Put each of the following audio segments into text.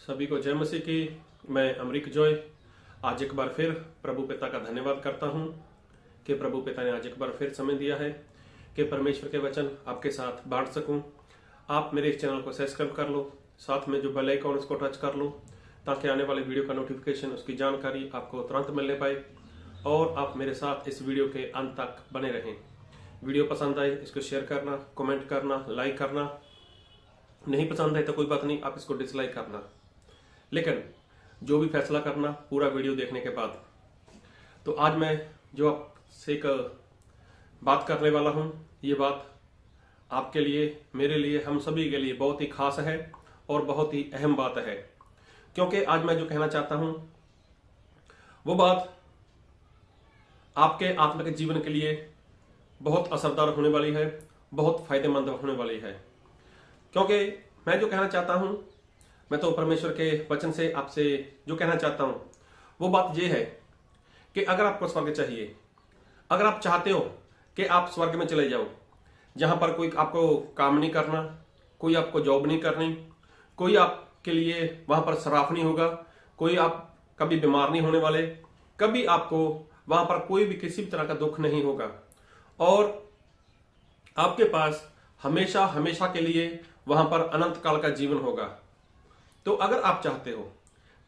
सभी को जय मसीह की। मैं अमरीक जॉय आज एक बार फिर प्रभु पिता का धन्यवाद करता हूं कि प्रभु पिता ने आज एक बार फिर समय दिया है कि परमेश्वर के वचन आपके साथ बांट सकूं। आप मेरे इस चैनल को सब्सक्राइब कर लो, साथ में जो बेल आइकन उसको टच कर लो ताकि आने वाले वीडियो का नोटिफिकेशन, उसकी जानकारी आपको तुरंत मिलने पाए और आप मेरे साथ इस वीडियो के अंत तक बने रहें। वीडियो पसंद आए इसको शेयर करना, कमेंट करना, लाइक करना। नहीं पसंद है तो कोई बात नहीं, आप इसको डिसलाइक करना, लेकिन जो भी फैसला करना पूरा वीडियो देखने के बाद। तो आज मैं जो आपसे एक बात करने वाला हूं, ये बात आपके लिए, मेरे लिए, हम सभी के लिए बहुत ही खास है और बहुत ही अहम बात है, क्योंकि आज मैं जो कहना चाहता हूं वो बात आपके आत्मिक जीवन के लिए बहुत असरदार होने वाली है, बहुत फायदेमंद होने वाली है। क्योंकि मैं जो कहना चाहता हूं, मैं तो परमेश्वर के वचन से आपसे जो कहना चाहता हूं वो बात ये है कि अगर आपको स्वर्ग चाहिए, अगर आप चाहते हो कि आप स्वर्ग में चले जाओ, जहां पर कोई आपको काम नहीं करना, कोई आपको जॉब नहीं करनी, कोई आपके लिए वहां पर श्राप नहीं होगा, कोई आप कभी बीमार नहीं होने वाले, कभी आपको वहां पर कोई भी किसी भी तरह का दुख नहीं होगा और आपके पास हमेशा हमेशा के लिए वहां पर अनंत काल का जीवन होगा। तो अगर आप चाहते हो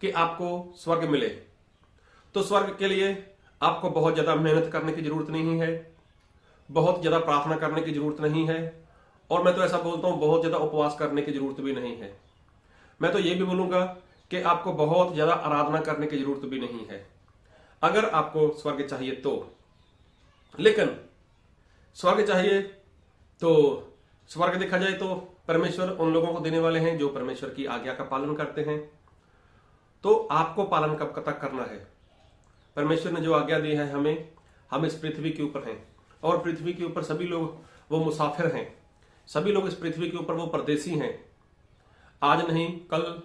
कि आपको स्वर्ग मिले तो स्वर्ग के लिए आपको बहुत ज्यादा मेहनत करने की जरूरत नहीं है, बहुत ज्यादा प्रार्थना करने की जरूरत नहीं है, और मैं तो ऐसा बोलता हूं बहुत ज्यादा उपवास करने की जरूरत भी नहीं है। मैं तो ये भी बोलूंगा कि आपको बहुत ज्यादा आराधना करने की जरूरत भी नहीं है अगर आपको स्वर्ग चाहिए तो। लेकिन स्वर्ग चाहिए तो स्वर्ग देखा जाए तो परमेश्वर उन लोगों को देने वाले हैं जो परमेश्वर की आज्ञा का पालन करते हैं। तो आपको पालन कब तक करना है? परमेश्वर ने जो आज्ञा दी है हमें, हम इस पृथ्वी के ऊपर हैं और पृथ्वी के ऊपर सभी लोग वो मुसाफिर हैं, सभी लोग इस पृथ्वी के ऊपर वो परदेसी हैं। आज नहीं कल,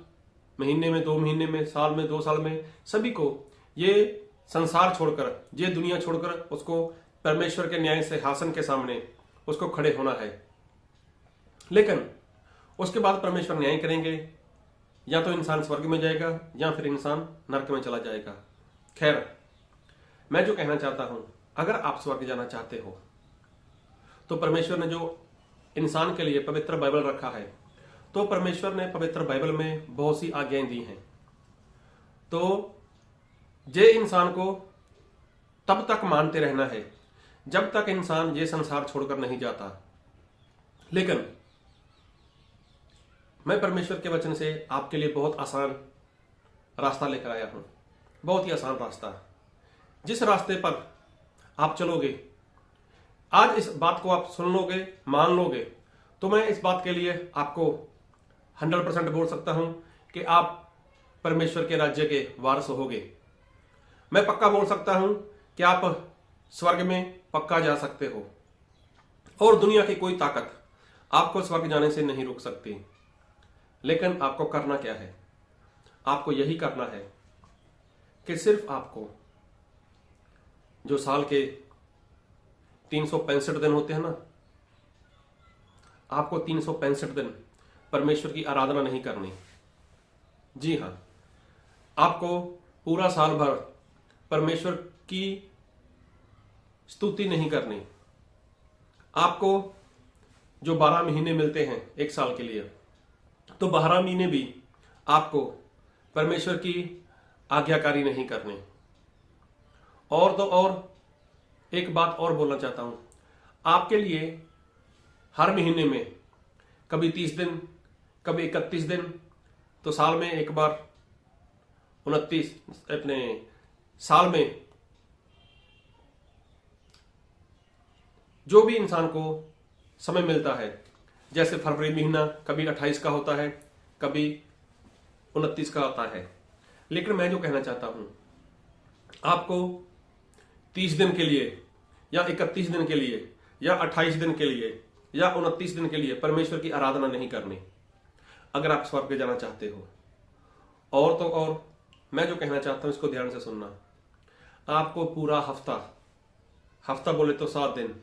महीने में, 2 महीने में, साल में, 2 साल में, सभी को ये संसार छोड़कर, ये दुनिया छोड़कर उसको परमेश्वर के न्याय सिंहासन के सामने उसको खड़े होना है। लेकिन उसके बाद परमेश्वर न्याय करेंगे, या तो इंसान स्वर्ग में जाएगा या फिर इंसान नरक में चला जाएगा। खैर, मैं जो कहना चाहता हूं, अगर आप स्वर्ग जाना चाहते हो तो परमेश्वर ने जो इंसान के लिए पवित्र बाइबल रखा है, तो परमेश्वर ने पवित्र बाइबल में बहुत सी आज्ञाएं दी हैं। तो जे इंसान को तब तक मानते रहना है जब तक इंसान ये संसार छोड़कर नहीं जाता। लेकिन मैं परमेश्वर के वचन से आपके लिए बहुत आसान रास्ता लेकर आया हूं, बहुत ही आसान रास्ता। जिस रास्ते पर आप चलोगे, आज इस बात को आप सुन लोगे, मान लोगे, तो मैं इस बात के लिए आपको 100% बोल सकता हूं कि आप परमेश्वर के राज्य के वारस होगे। मैं पक्का बोल सकता हूं कि आप स्वर्ग में पक्का जा सकते हो और दुनिया की कोई ताकत आपको स्वर्ग जाने से नहीं रोक सकती। लेकिन आपको करना क्या है? आपको यही करना है कि सिर्फ आपको जो साल के 365 दिन होते हैं ना, आपको 365 दिन परमेश्वर की आराधना नहीं करनी। जी हां, आपको पूरा साल भर परमेश्वर की स्तुति नहीं करनी। आपको जो 12 महीने मिलते हैं एक साल के लिए, तो 12 महीने भी आपको परमेश्वर की आज्ञाकारी नहीं करने। और तो और एक बात और बोलना चाहता हूं, आपके लिए हर महीने में कभी 30 दिन, कभी 31 दिन, तो साल में एक बार 29, अपने साल में जो भी इंसान को समय मिलता है, जैसे फरवरी महीना कभी 28 का होता है, कभी 29 का होता है। लेकिन मैं जो कहना चाहता हूं, आपको 30 दिन के लिए या 31 दिन के लिए या 28 दिन के लिए या 29 दिन के लिए परमेश्वर की आराधना नहीं करनी अगर आप स्वर्ग जाना चाहते हो। और तो और मैं जो कहना चाहता हूं इसको ध्यान से सुनना, आपको पूरा हफ्ता बोले तो 7 दिन,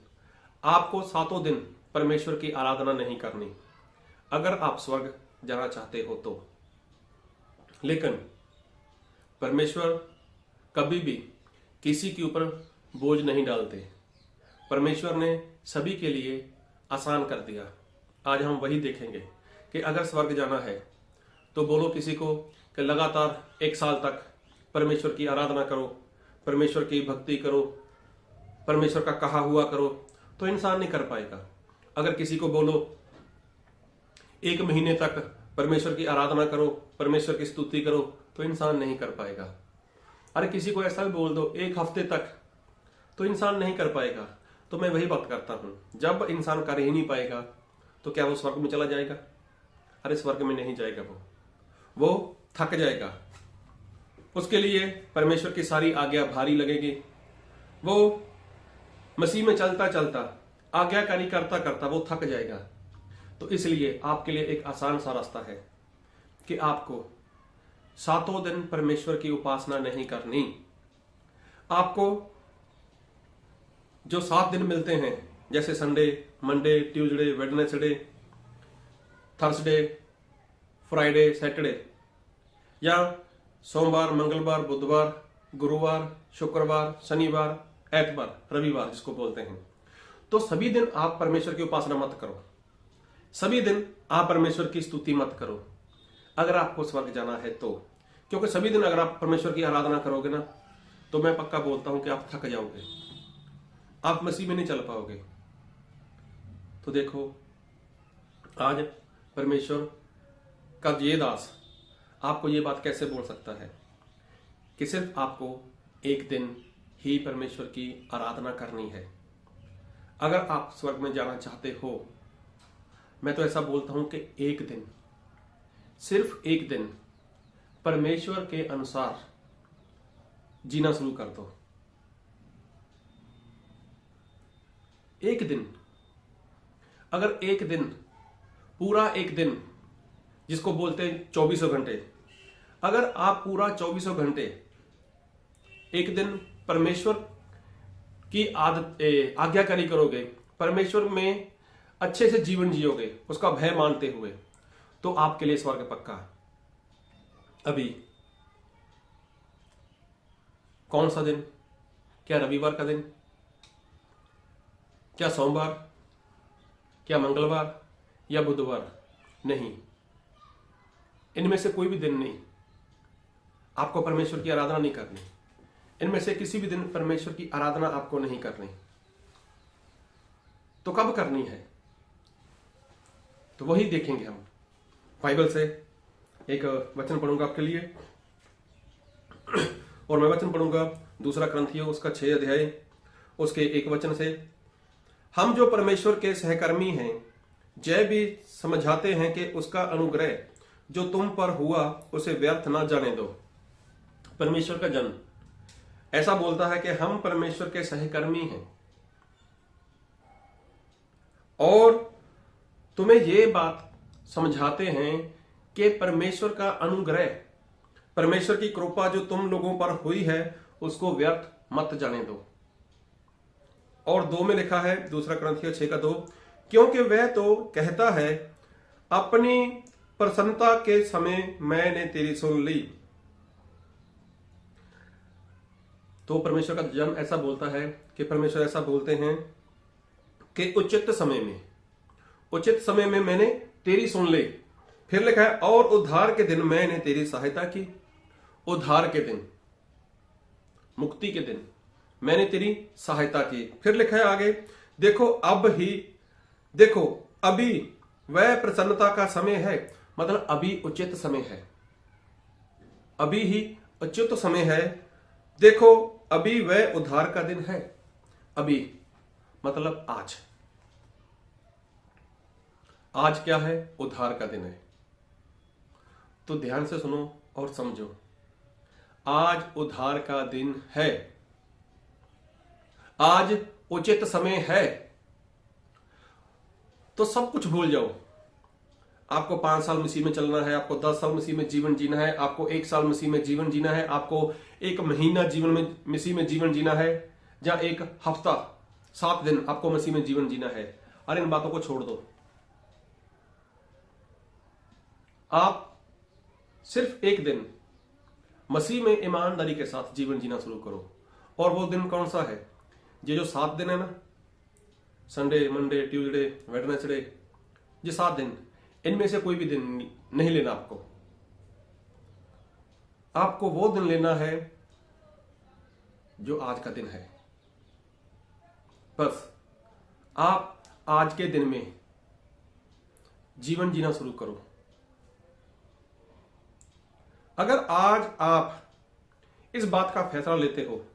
आपको 7 दिन परमेश्वर की आराधना नहीं करनी अगर आप स्वर्ग जाना चाहते हो तो। लेकिन परमेश्वर कभी भी किसी के ऊपर बोझ नहीं डालते। परमेश्वर ने सभी के लिए आसान कर दिया। आज हम वही देखेंगे कि अगर स्वर्ग जाना है तो बोलो किसी को कि लगातार 1 साल तक परमेश्वर की आराधना करो, परमेश्वर की भक्ति करो, परमेश्वर का कहा हुआ करो, तो इंसान नहीं कर पाएगा। अगर किसी को बोलो 1 महीने तक परमेश्वर की आराधना करो, परमेश्वर की स्तुति करो, तो इंसान नहीं कर पाएगा। अरे किसी को ऐसा भी बोल दो 1 हफ्ते तक, तो इंसान नहीं कर पाएगा। तो मैं वही बात करता हूं, जब इंसान कर ही नहीं पाएगा तो क्या वो स्वर्ग में चला जाएगा? अरे स्वर्ग में नहीं जाएगा, वो थक जाएगा। उसके लिए परमेश्वर की सारी आज्ञा भारी लगेगी। वो मसीह में चलता चलता, आज्ञाकारी करता करता वो थक जाएगा। तो इसलिए आपके लिए एक आसान सा रास्ता है कि आपको 7 दिन परमेश्वर की उपासना नहीं करनी। आपको जो 7 दिन मिलते हैं, जैसे Sunday, Monday, Tuesday, Wednesday, Thursday, Friday, Saturday, या सोमवार, मंगलवार, बुधवार, गुरुवार, शुक्रवार, शनिवार, एतवार, रविवार जिसको बोलते हैं, तो सभी दिन आप परमेश्वर की उपासना मत करो, सभी दिन आप परमेश्वर की स्तुति मत करो अगर आपको स्वर्ग जाना है तो। क्योंकि सभी दिन अगर आप परमेश्वर की आराधना करोगे ना, तो मैं पक्का बोलता हूं कि आप थक जाओगे, आप मसीह में नहीं चल पाओगे। तो देखो, आज परमेश्वर का ये दास आपको ये बात कैसे बोल सकता है कि सिर्फ आपको 1 दिन ही परमेश्वर की आराधना करनी है। अगर आप स्वर्ग में जाना चाहते हो, मैं तो ऐसा बोलता हूं कि 1 दिन, सिर्फ 1 दिन परमेश्वर के अनुसार जीना शुरू कर दो। 1 दिन, अगर 1 दिन, पूरा 1 दिन जिसको बोलते हैं 24 घंटे, अगर आप पूरा 24 घंटे 1 दिन परमेश्वर की आज्ञाकारी करोगे, परमेश्वर में अच्छे से जीवन जियोगे, उसका भय मानते हुए, तो आपके लिए स्वर्ग पक्का। अभी कौन सा दिन? क्या रविवार का दिन? क्या सोमवार? क्या मंगलवार या बुधवार? नहीं, इनमें से कोई भी दिन नहीं आपको परमेश्वर की आराधना नहीं करनी। इनमें से किसी भी दिन परमेश्वर की आराधना आपको नहीं करनी। तो कब करनी है? तो वही देखेंगे हम। बाइबल से एक वचन पढ़ूंगा आपके लिए, और मैं वचन पढ़ूंगा 2 कुरिन्थियों उसका 6 अध्याय उसके 1 वचन से। हम जो परमेश्वर के सहकर्मी हैं, जय भी समझाते हैं कि उसका अनुग्रह जो तुम पर हुआ उसे व्यर्थ ना जाने दो। परमेश्वर का जन ऐसा बोलता है कि हम परमेश्वर के सहकर्मी हैं, और तुम्हें ये बात समझाते हैं कि परमेश्वर का अनुग्रह, परमेश्वर की कृपा जो तुम लोगों पर हुई है, उसको व्यर्थ मत जाने दो। और 2 में लिखा है, 2 कुरिन्थियों 6:2, क्योंकि वह तो कहता है, अपनी प्रसन्नता के समय मैंने तेरी सुन ली। तो परमेश्वर का जन ऐसा बोलता है कि परमेश्वर ऐसा बोलते हैं कि उचित समय में मैंने तेरी सुन ली। फिर लिखा है, और उद्धार के दिन मैंने तेरी सहायता की। उद्धार के दिन, मुक्ति के दिन मैंने तेरी सहायता की। फिर लिखा है आगे, देखो अभी वह प्रसन्नता का समय है, मतलब अभी उचित समय है, अभी ही उचित समय है। देखो अभी वह उद्धार का दिन है। अभी मतलब आज। आज क्या है? उद्धार का दिन है। तो ध्यान से सुनो और समझो, आज उद्धार का दिन है, आज उचित समय है। तो सब कुछ भूल जाओ। आपको 5 साल मसीह में चलना है, आपको 10 साल मसीह में जीवन जीना है, आपको 1 साल मसीह में जीवन जीना है, आपको 1 महीना जीवन में मसीह में जीवन जीना है, या 1 हफ्ता 7 दिन आपको मसीह में जीवन जीना है। अरे इन बातों को छोड़ दो। आप सिर्फ एक दिन मसीह में ईमानदारी के साथ जीवन जीना शुरू करो। और वो दिन कौन सा है? ये जो 7 दिन है ना, संडे, मंडे, ट्यूसडे, वेडनेसडे, ये 7 दिन, इनमें से कोई भी दिन नहीं लेना आपको वो दिन लेना है जो आज का दिन है। बस आप आज के दिन में जीवन जीना शुरू करो। अगर आज आप इस बात का फैसला लेते हो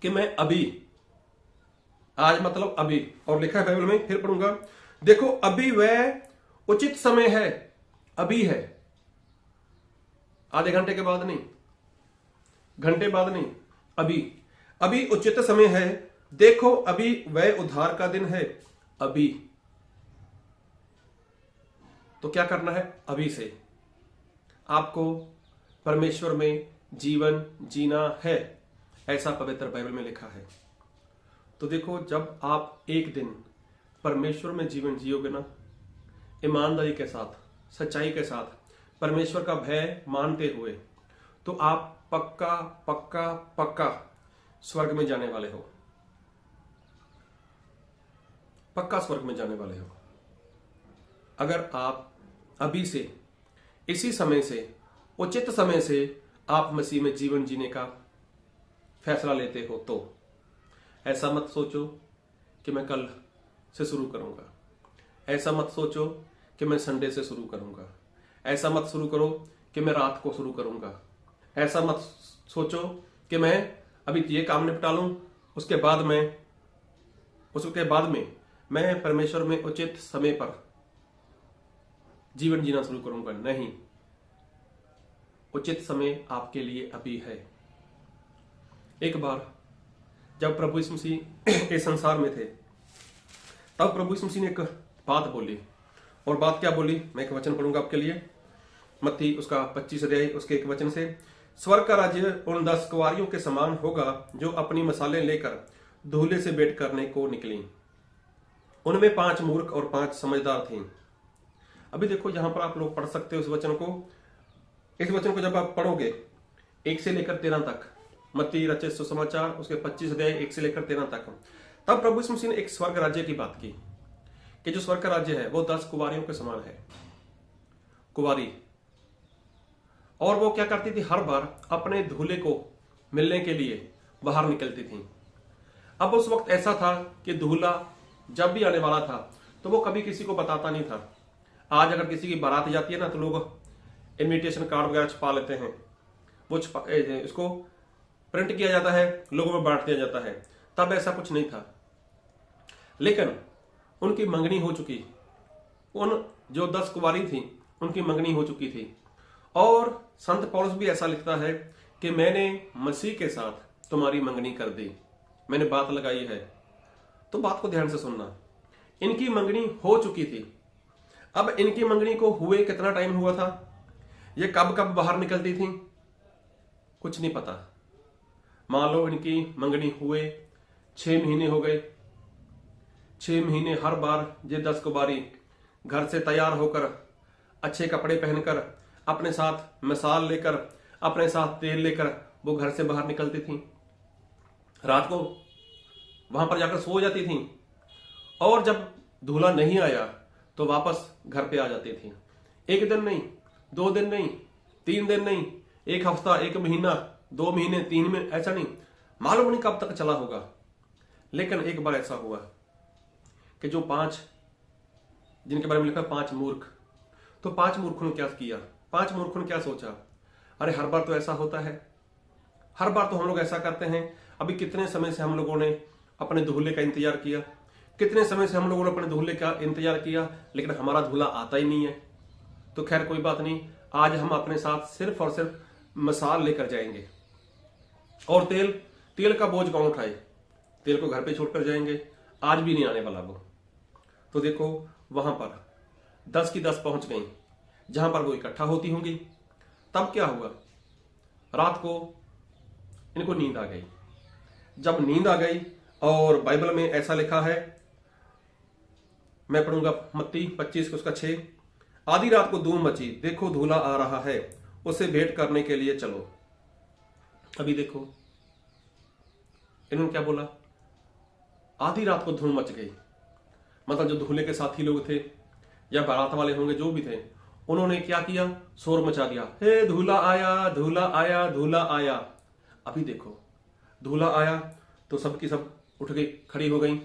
कि मैं अभी, आज मतलब अभी, और लिखा है बाइबल में, फिर पढ़ूंगा, देखो अभी वह उचित समय है, अभी है, आधे घंटे के बाद नहीं, घंटे बाद नहीं, अभी, अभी उचित समय है, देखो अभी वह उद्धार का दिन है, अभी। तो क्या करना है? अभी से आपको परमेश्वर में जीवन जीना है, ऐसा पवित्र बाइबल में लिखा है। तो देखो, जब आप एक दिन परमेश्वर में जीवन जियोगे ना, ईमानदारी के साथ, सच्चाई के साथ, परमेश्वर का भय मानते हुए, तो आप पक्का पक्का पक्का स्वर्ग में जाने वाले हो, पक्का स्वर्ग में जाने वाले हो। अगर आप अभी से, इसी समय से, उचित समय से आप मसीह में जीवन जीने का फैसला लेते हो, तो ऐसा मत सोचो कि मैं कल से शुरू करूंगा, ऐसा मत सोचो कि मैं संडे से शुरू करूंगा, ऐसा मत शुरू करो कि मैं रात को शुरू करूंगा, ऐसा मत सोचो कि मैं अभी ये काम निपटा लूं, उसके बाद में मैं परमेश्वर में उचित समय पर जीवन जीना शुरू करूंगा। नहीं, उचित समय आपके लिए अभी है। एक बार जब प्रभु यीशु मसीह इस संसार में थे, तब प्रभु यीशु मसीह ने एक बात बोली, और बात क्या बोली? मैं एक वचन पढ़ूंगा आपके लिए, मत्ती उसका 25 अध्याय उसके एक वचन से। स्वर्ग का राज्य उन 10 कुंवारियों के समान होगा जो अपनी मसाले लेकर दूल्हे से भेंट करने को निकली। उनमें 5 मूर्ख और 5 समझदार थे। अभी देखो, यहां पर आप लोग पढ़ सकते हो इस वचन को जब आप पढ़ोगे 1 से लेकर 13 तक, मत्ती रचित सुसमाचार उसके 25 अध्याय 1 से लेकर 13 तक, तब प्रभु यीशु मसीह ने एक स्वर्ग राज्य की बात की कि जो स्वर्ग का राज्य है वो 10 कुंवारियों के समान है। कुंवारी, और वो क्या करती थी? हर बार अपने दूल्हे को मिलने के लिए बाहर निकलती थी। अब उस वक्त ऐसा था कि दूल्हा जब भी आने वाला था तो वो कभी किसी को बताता नहीं था। आज अगर किसी की बारात जाती है ना, तो लोग इनविटेशन कार्ड वगैरह छपा लेते हैं, वो इसको प्रिंट किया जाता है, लोगों में बांट दिया जाता है। तब ऐसा कुछ नहीं था, लेकिन उनकी मंगनी हो चुकी, उन जो 10 कुंवारी थी उनकी मंगनी हो चुकी थी। और संत पौलुस भी ऐसा लिखता है कि मैंने मसीह के साथ तुम्हारी मंगनी कर दी, मैंने बात लगाई है। तो बात को ध्यान से सुनना, इनकी मंगनी हो चुकी थी। अब इनकी मंगनी को हुए कितना टाइम हुआ था? ये कब कब बाहर निकलती थी कुछ नहीं पता। मान लो इनकी मंगनी हुए 6 महीने हो गए, 6 महीने हर बार ये 10 कुंवारी घर से तैयार होकर, अच्छे कपड़े पहनकर, अपने साथ मिसाल लेकर, अपने साथ तेल लेकर वो घर से बाहर निकलती थी। रात को वहां पर जाकर सो जाती थी, और जब दूल्हा नहीं आया तो वापस घर पे आ जाती थी। 1 दिन नहीं, 2 दिन नहीं, 3 दिन नहीं, 1 हफ्ता, 1 महीना, 2 महीने, 3 महीने, ऐसा नहीं, मालूम नहीं कब तक चला होगा। लेकिन एक बार ऐसा हुआ कि जो 5, जिनके बारे में लिखा 5 मूर्ख, तो 5 मूर्खों ने क्या किया? 5 मूर्खों ने क्या सोचा? अरे हर बार तो ऐसा होता है, हर बार तो हम लोग ऐसा करते हैं। अभी कितने समय से हम लोगों ने अपने दूल्हे का इंतजार किया, कितने समय से हम लोगों ने अपने दूल्हे का इंतजार किया, लेकिन हमारा दूल्हा आता ही नहीं है। तो खैर कोई बात नहीं, आज हम अपने साथ सिर्फ और सिर्फ मिसाल लेकर जाएंगे, और तेल का बोझ कौन उठाए? तेल को घर पे छोड़कर जाएंगे, आज भी नहीं आने वाला वो। तो देखो, वहां पर 10 की 10 पहुंच गई जहां पर वो इकट्ठा होती होंगी। तब क्या हुआ? रात को इनको नींद आ गई। जब नींद आ गई, और बाइबल में ऐसा लिखा है, मैं पढ़ूंगा मत्ती 25 उसका 6, आधी रात को धूम मची, देखो दूल्हा आ रहा है उसे भेंट करने के लिए चलो। अभी देखो इन्होंने क्या बोला, आधी रात को धूम मच गई। मतलब जो दूल्हे के साथी लोग थे या बारात वाले होंगे जो भी थे, उन्होंने क्या किया, शोर मचा दिया, हे दूल्हा आया, दूल्हा आया, दूल्हा आया। अभी देखो दूल्हा आया तो सबकी सब उठ गई, खड़ी हो गई।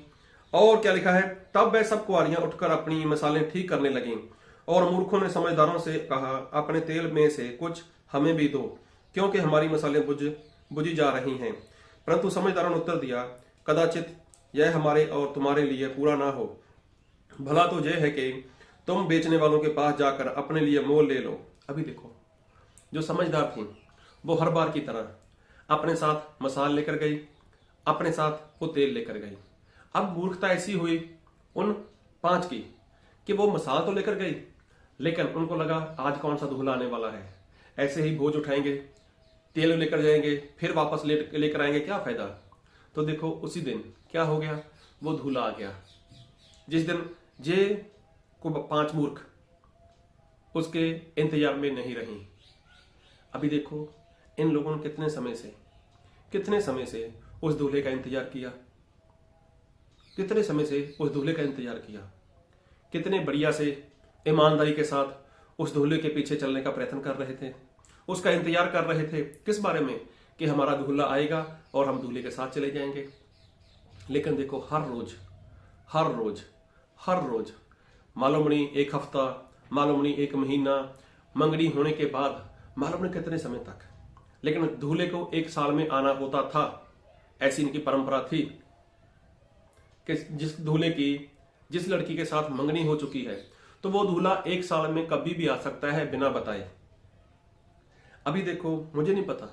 और क्या लिखा है, तब वह सब कुंवारियां उठकर अपनी मसालें ठीक करने लगीं और मूर्खों ने समझदारों से कहा, अपने तेल में से कुछ हमें भी दो, क्योंकि हमारी मसालें बुझी जा रही हैं। परंतु समझदारों ने उत्तर दिया, कदाचित यह हमारे और तुम्हारे लिए पूरा ना हो। भला तो यह है कि तुम बेचने वालों के पास जाकर अपने लिए मोल ले लो। अभी देखो जो समझदार थी वो हर बार की तरह अपने साथ मसाल लेकर गई, अपने साथ वो तेल लेकर गई। अब मूर्खता ऐसी हुई उन 5 की कि वो मसाल तो लेकर गई, लेकिन उनको लगा आज कौन सा दूल्हा आने वाला है, ऐसे ही बोझ उठाएंगे, तेल लेकर जाएंगे, फिर वापस लेकर आएंगे, क्या फायदा। तो देखो उसी दिन क्या हो गया, वो दूल्हा आ गया जिस दिन जे को 5 मूर्ख उसके इंतजार में नहीं रही। अभी देखो इन लोगों ने कितने समय से उस दूल्हे का इंतजार किया, कितने समय से उस दूल्हे का इंतजार किया, कितने बढ़िया से ईमानदारी के साथ उस दूल्हे के पीछे चलने का प्रयत्न कर रहे थे, उसका इंतजार कर रहे थे। किस बारे में, कि हमारा दूल्हा आएगा और हम दूल्हे के साथ चले जाएंगे। लेकिन देखो हर रोज मालूम नहीं 1 हफ्ता, मालूम नहीं 1 महीना, मंगनी होने के बाद मालूम नहीं कितने समय तक, लेकिन दूल्हे को 1 साल में आना होता था। ऐसी इनकी परंपरा थी कि जिस लड़की के साथ मंगनी हो चुकी है तो वो दूल्हा 1 साल में कभी भी आ सकता है बिना बताए। अभी देखो मुझे नहीं पता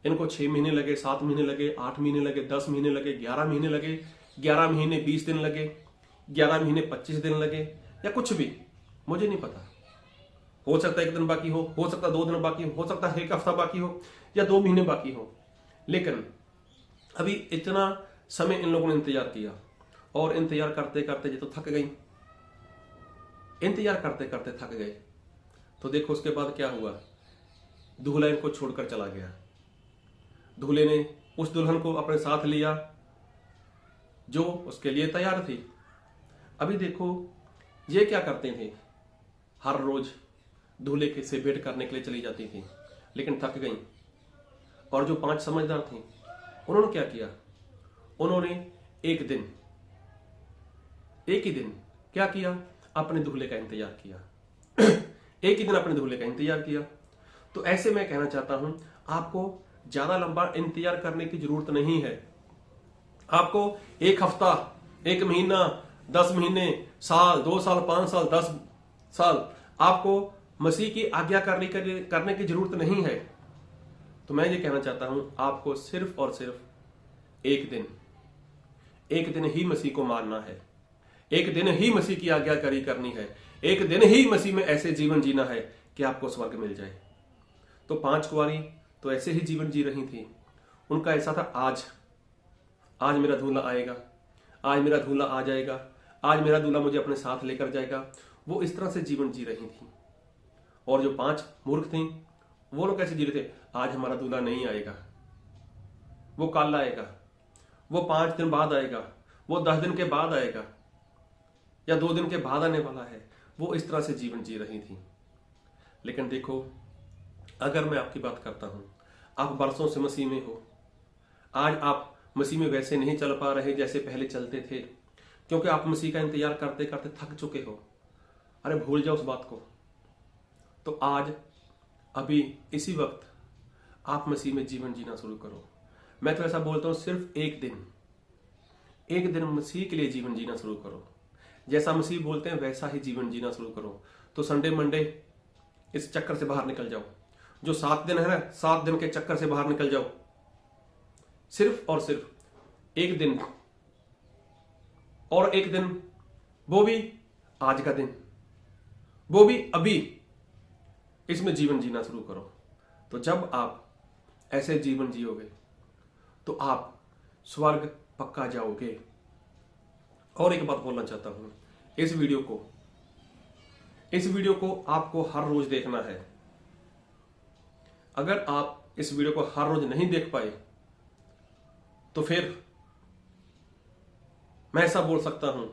इनको 6 महीने लगे, 7 महीने लगे, 8 महीने लगे, 10 महीने लगे, 11 महीने लगे, 11 महीने 20 दिन लगे, 11 महीने 25 दिन लगे, या कुछ भी मुझे नहीं पता। हो सकता है 1 दिन बाकी हो सकता है 2 दिन बाकी हो सकता है 1 हफ्ता बाकी हो, या 2 महीने बाकी हो। लेकिन अभी इतना समय इन लोगों ने इंतजार किया और इंतजार करते करते ये तो थक गई, इंतजार करते करते थक गए। तो देखो उसके बाद क्या हुआ, दूल्हा इनको छोड़कर चला गया। दूल्हे ने उस दुल्हन को अपने साथ लिया जो उसके लिए तैयार थी। अभी देखो ये क्या करते थे, हर रोज दूल्हे के से भेंट करने के लिए चली जाती थी, लेकिन थक गई। और जो 5 समझदार थे उन्होंने क्या किया, उन्होंने एक ही दिन क्या किया, अपने दूल्हे का इंतजार किया। एक ही दिन अपने दूल्हे का इंतजार किया। तो ऐसे मैं कहना चाहता हूं, आपको ज्यादा लंबा इंतजार करने की जरूरत नहीं है। आपको 1 हफ्ता, 1 महीना, 10 महीने, साल, 2 साल, 5 साल, 10 साल आपको मसीह की आज्ञा करने की जरूरत नहीं है। तो मैं ये कहना चाहता हूं, आपको सिर्फ और सिर्फ एक दिन ही मसीह को मानना है, एक दिन ही मसीह की आज्ञाकारी करनी है, एक दिन ही मसीह में ऐसे जीवन जीना है कि आपको स्वर्ग मिल जाए। तो 5 कुंवारी तो ऐसे ही जीवन जी रही थी। उनका ऐसा था, आज मेरा दूल्हा आएगा, आज मेरा दूल्हा आ जाएगा, आज मेरा दूल्हा मुझे अपने साथ लेकर जाएगा। वो इस तरह से जीवन जी रही थी। और जो 5 मूर्ख थी वो लोग कैसे जी रहे थे, आज हमारा दूल्हा नहीं आएगा, वो कल आएगा, वो 5 दिन बाद आएगा, वो 10 दिन के बाद आएगा, या 2 दिन के बाद आने वाला है। वो इस तरह से जीवन जी रही थी। लेकिन देखो, अगर मैं आपकी बात करता हूं, आप बरसों से मसीह में हो, आज आप मसीह में वैसे नहीं चल पा रहे जैसे पहले चलते थे, क्योंकि आप मसीह का इंतजार करते करते थक चुके हो। अरे भूल जाओ उस बात को। तो आज अभी इसी वक्त आप मसीह में जीवन जीना शुरू करो। मैं तो ऐसा बोलता हूं, सिर्फ एक दिन मसीह के लिए जीवन जीना शुरू करो। जैसा मसीह बोलते हैं वैसा ही जीवन जीना शुरू करो। तो संडे मंडे इस चक्कर से बाहर निकल जाओ। जो 7 दिन है ना, 7 दिन के चक्कर से बाहर निकल जाओ। सिर्फ और सिर्फ एक दिन, और एक दिन वो भी आज का दिन, वो भी अभी, इसमें जीवन जीना शुरू करो। तो जब आप ऐसे जीवन जियोगे तो आप स्वर्ग पक्का जाओगे। और एक बात बोलना चाहता हूं, इस वीडियो को आपको हर रोज देखना है। अगर आप इस वीडियो को हर रोज नहीं देख पाए तो फिर मैं ऐसा बोल सकता हूं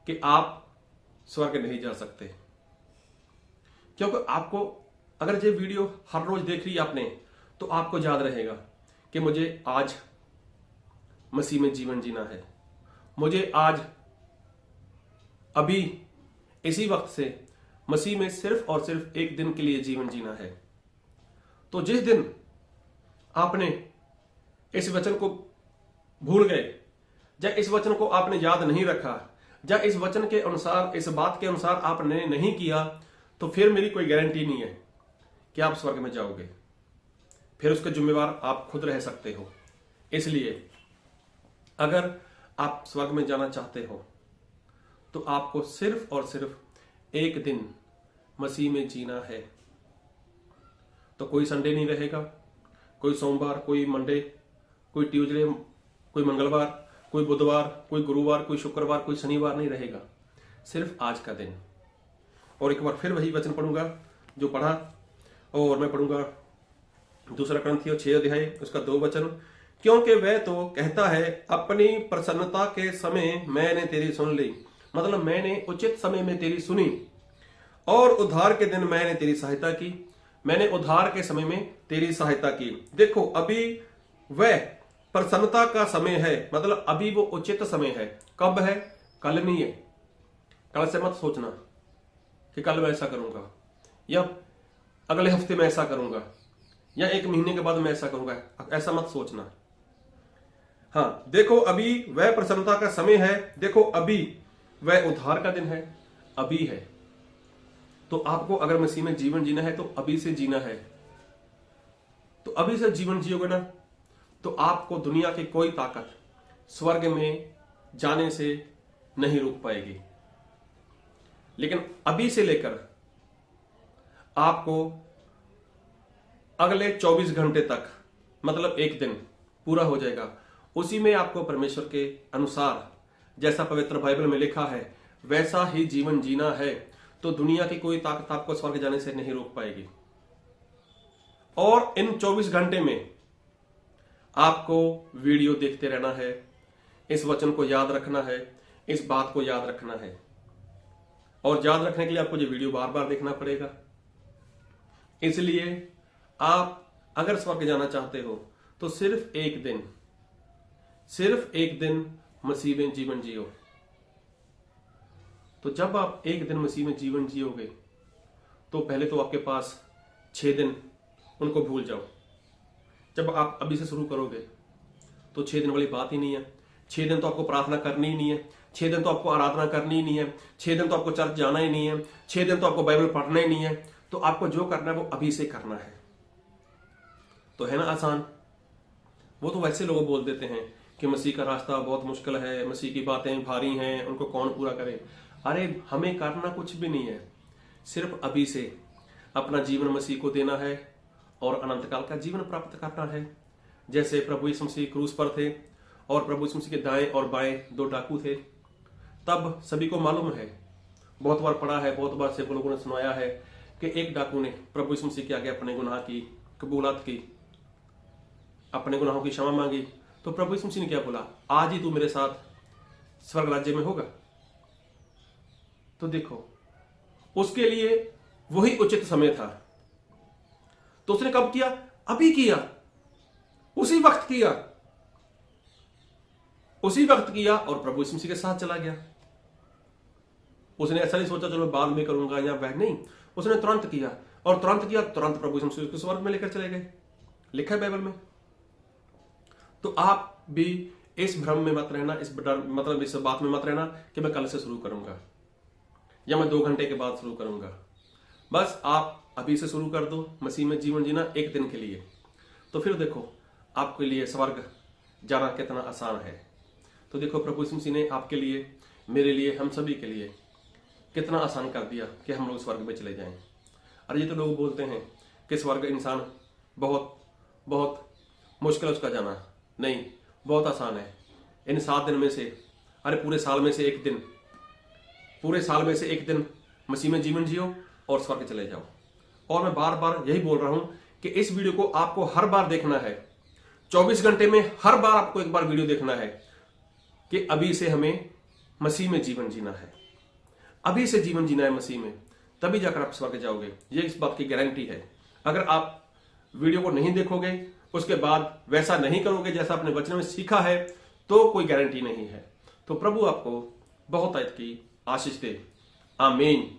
कि आप स्वर्ग नहीं जा सकते। क्योंकि आपको अगर ये वीडियो हर रोज देख ली आपने तो आपको याद रहेगा कि मुझे आज मसीह में जीवन जीना है, मुझे आज अभी इसी वक्त से मसीह में सिर्फ और सिर्फ एक दिन के लिए जीवन जीना है। तो जिस दिन आपने इस वचन को भूल गए या इस वचन को आपने याद नहीं रखा या इस वचन के अनुसार, इस बात के अनुसार आपने नहीं किया, तो फिर मेरी कोई गारंटी नहीं है कि आप स्वर्ग में जाओगे। फिर उसके जिम्मेवार आप खुद रह सकते हो। इसलिए अगर आप स्वर्ग में जाना चाहते हो तो आपको सिर्फ और सिर्फ एक दिन मसीह में जीना है। तो कोई संडे नहीं रहेगा, कोई सोमवार, कोई मंडे, कोई ट्यूसडे, कोई मंगलवार, कोई बुधवार, कोई गुरुवार, कोई शुक्रवार, कोई शनिवार नहीं रहेगा, सिर्फ आज का दिन। और एक बार फिर वही वचन पढ़ूंगा जो पढ़ा, और मैं पढ़ूंगा 2 कुरिन्थियों 6 अध्याय उसका 2 वचन। क्योंकि वह तो कहता है, अपनी प्रसन्नता के समय मैंने तेरी सुन ली, मतलब मैंने उचित समय में तेरी सुनी, और उद्धार के दिन मैंने तेरी सहायता की। मैंने उद्धार के समय में तेरी सहायता की। देखो, अभी वह प्रसन्नता का समय है, मतलब अभी वो उचित समय है। कब है? कल नहीं है। कल से मत सोचना कि कल मैं ऐसा करूंगा या अगले हफ्ते में ऐसा करूंगा या 1 महीने के बाद मैं ऐसा करूंगा, ऐसा मत सोचना। हाँ, देखो अभी वह प्रसन्नता का समय है, देखो अभी वह उद्धार का दिन है, अभी है। तो आपको अगर मसीह में जीवन जीना है तो अभी से जीना है। तो अभी से जीवन जियोगे ना, तो आपको दुनिया की कोई ताकत स्वर्ग में जाने से नहीं रोक पाएगी। लेकिन अभी से लेकर आपको अगले 24 घंटे तक, मतलब एक दिन पूरा हो जाएगा, उसी में आपको परमेश्वर के अनुसार जैसा पवित्र बाइबल में लिखा है वैसा ही जीवन जीना है। तो दुनिया की कोई ताकत आपको स्वर्ग जाने से नहीं रोक पाएगी। और इन 24 घंटे में आपको वीडियो देखते रहना है, इस वचन को याद रखना है, इस बात को याद रखना है। और याद रखने के लिए आपको ये वीडियो बार बार देखना पड़ेगा। इसलिए आप अगर स्वर्ग जाना चाहते हो तो सिर्फ एक दिन मसीह में जीवन जियो। तो जब आप एक दिन मसीह में जीवन जियोगे तो पहले तो आपके पास 6 दिन, उनको भूल जाओ। जब आप अभी से शुरू करोगे तो 6 दिन वाली बात ही नहीं है। 6 दिन तो आपको प्रार्थना करनी ही नहीं है, 6 दिन तो आपको आराधना करनी ही नहीं है, 6 दिन तो आपको चर्च जाना ही नहीं है, 6 दिन तो आपको बाइबल पढ़ना ही नहीं है। तो आपको जो करना है वो अभी से करना है। तो है ना आसान? वो तो वैसे लोग बोल देते हैं कि मसीह का रास्ता बहुत मुश्किल है, मसीह की बातें भारी हैं, उनको कौन पूरा करे। अरे हमें करना कुछ भी नहीं है, सिर्फ अभी से अपना जीवन मसीह को देना है और अनंत काल का जीवन प्राप्त करना है। जैसे प्रभु यीशु मसीह क्रूस पर थे और प्रभु यीशु मसीह के दाएं और बाएं 2 डाकू थे। तब सभी को मालूम है, बहुत बार पढ़ा है, बहुत बार से लोगों ने सुनाया है कि एक डाकू ने प्रभु यीशु मसीह के आगे अपने गुनाह की कबूलात की, अपने गुनाहों की क्षमा मांगी। तो प्रभु यीशु मसीह ने क्या बोला? आज ही तू मेरे साथ स्वर्ग राज्य में होगा। तो देखो, उसके लिए वही उचित समय था। तो उसने कब किया? अभी किया, उसी वक्त किया, और प्रभु यीशु मसीह के साथ चला गया। उसने ऐसा नहीं सोचा चलो बाद में करूंगा या वह नहीं, उसने तुरंत किया, और तुरंत प्रभु यीशु मसीह को स्वर्ग में लेकर चले गए। लिखा है बाइबल में। तो आप भी इस भ्रम में मत रहना, इस बात में मत रहना कि मैं कल से शुरू करूंगा या मैं 2 घंटे के बाद शुरू करूंगा। बस आप अभी से शुरू कर दो मसीह में जीवन जीना एक दिन के लिए। तो फिर देखो आपके लिए स्वर्ग जाना कितना आसान है। तो देखो प्रभु यीशु मसीह ने आपके लिए, मेरे लिए, हम सभी के लिए कितना आसान कर दिया कि हम लोग स्वर्ग में चले जाएं। और ये तो लोग बोलते हैं कि स्वर्ग इंसान बहुत बहुत मुश्किल है उसका जाना। नहीं, बहुत आसान है। इन 7 दिन में से, अरे पूरे साल में से एक दिन मसीह में जीवन जियो और स्वर्ग चले जाओ। और मैं बार बार यही बोल रहा हूं कि इस वीडियो को आपको हर बार देखना है, 24 घंटे में हर बार आपको एक बार वीडियो देखना है कि अभी से हमें मसीह में जीवन जीना है, अभी से जीवन जीना है मसीह में, तभी जाकर आप स्वर्ग जाओगे। ये इस बात की गारंटी है। अगर आप वीडियो को नहीं देखोगे, उसके बाद वैसा नहीं करोगे जैसा आपने वचन में सीखा है, तो कोई गारंटी नहीं है। तो प्रभु आपको बहुत की आशीष दे। आमीन।